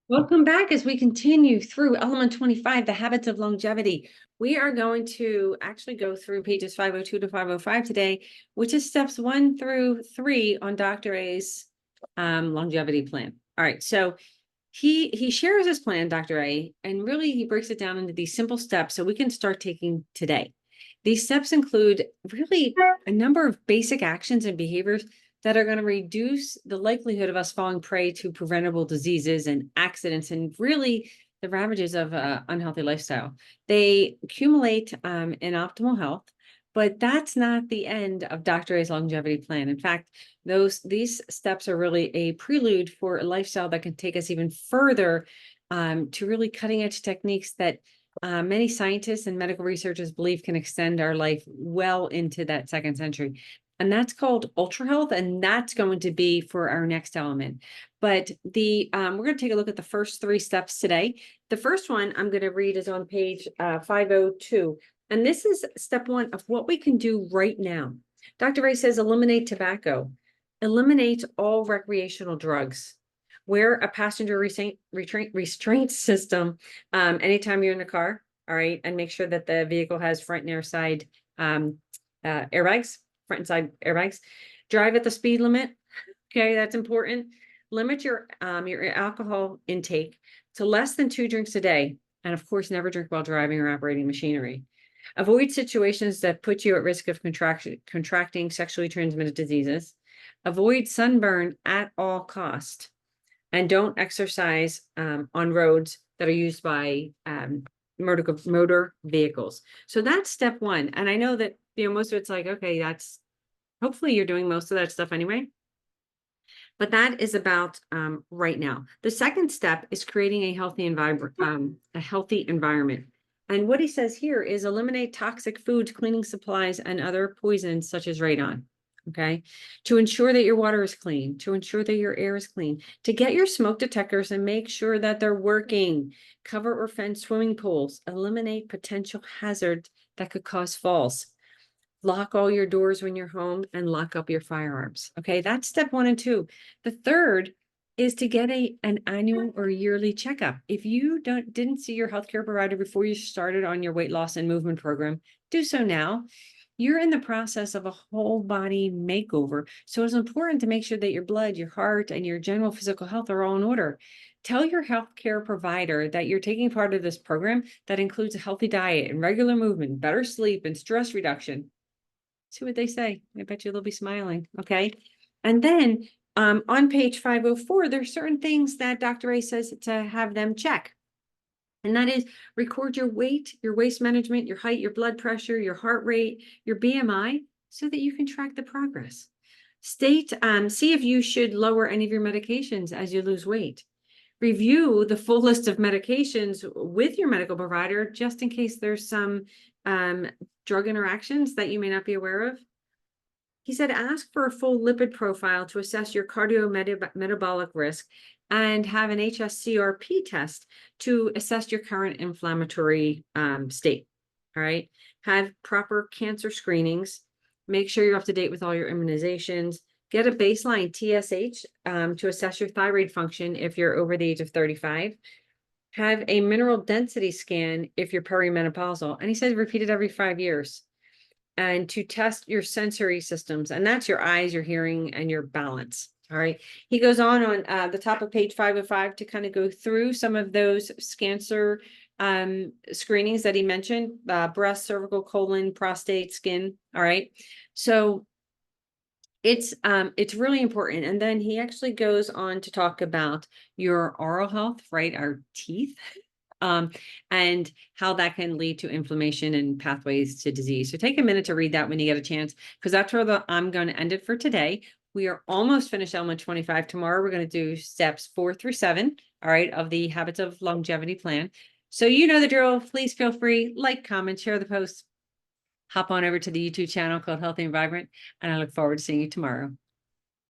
Welcome back as we continue through element 25, the habits of longevity. We are going to actually go through pages 502 to 505 today, which is steps 1 through 3 on Dr. A's longevity plan. All right, so he shares his plan, Dr. A, and really he breaks it down into these simple steps so we can start taking today. These steps include really a number of basic actions and behaviors that are going to reduce the likelihood of us falling prey to preventable diseases and accidents and really the ravages of unhealthy lifestyle. They accumulate in optimal health, but that's not the end of Dr. A's longevity plan. In fact, these steps are really a prelude for a lifestyle that can take us even further to really cutting edge techniques that many scientists and medical researchers believe can extend our life well into that second century. And that's called Ultrahealth, and that's going to be for our next element. But we're going to take a look at the first 3 steps today. The first one I'm going to read is on page 502. And this is step 1 of what we can do right now. Dr. Ray says, eliminate tobacco, eliminate all recreational drugs, wear a passenger restraint system anytime you're in the car. All right. And make sure that the vehicle has front and rear side airbags, front and side airbags. Drive at the speed limit. Okay. That's important. Limit your alcohol intake to less than 2 drinks a day. And of course, never drink while driving or operating machinery. Avoid situations that put you at risk of contracting sexually transmitted diseases. Avoid sunburn at all costs. And don't exercise on roads that are used by motor vehicles. So that's step 1. And I know that, most of it's like, okay, hopefully you're doing most of that stuff anyway. But that is about right now. The second step is creating a healthy environment. And what he says here is eliminate toxic foods, cleaning supplies, and other poisons such as radon. Okay, to ensure that your water is clean, to ensure that your air is clean, to get your smoke detectors and make sure that they're working. Cover or fence swimming pools, eliminate potential hazards that could cause falls. Lock all your doors when you're home and lock up your firearms. Okay, that's step 1 and 2. The third is to get an annual or yearly checkup. If you didn't see your healthcare provider before you started on your weight loss and movement program, do so now. You're in the process of a whole body makeover. So it's important to make sure that your blood, your heart, and your general physical health are all in order. Tell your healthcare provider that you're taking part of this program that includes a healthy diet and regular movement, better sleep, and stress reduction. See what they say. I bet you they'll be smiling. Okay. And then on page 504, there's certain things that Dr. A says to have them check. And that is record your weight, your waist management, your height, your blood pressure, your heart rate, your BMI, so that you can track the progress. See if you should lower any of your medications as you lose weight. Review the full list of medications with your medical provider, just in case there's some drug interactions that you may not be aware of. He said, ask for a full lipid profile to assess your cardiometabolic risk and have an HSCRP test to assess your current inflammatory state. All right. Have proper cancer screenings. Make sure you're up to date with all your immunizations. Get a baseline TSH to assess your thyroid function if you're over the age of 35. Have a mineral density scan if you're perimenopausal. And he says repeat it every 5 years. And to test your sensory systems. And that's your eyes, your hearing, and your balance. All right. He goes on the top of page 505 to kind of go through some of those cancer screenings that he mentioned, breast, cervical, colon, prostate, skin. All right. So it's really important. And then he actually goes on to talk about your oral health, right? Our teeth. And how that can lead to inflammation and pathways to disease. So take a minute to read that when you get a chance, because that's where I'm going to end it for today. We are almost finished element 25. Tomorrow, we're going to do steps 4 through 7, all right, of the habits of longevity plan. So you know the drill. Please feel free, like, comment, share the post. Hop on over to the YouTube channel called Healthy and Vibrant, and I look forward to seeing you tomorrow.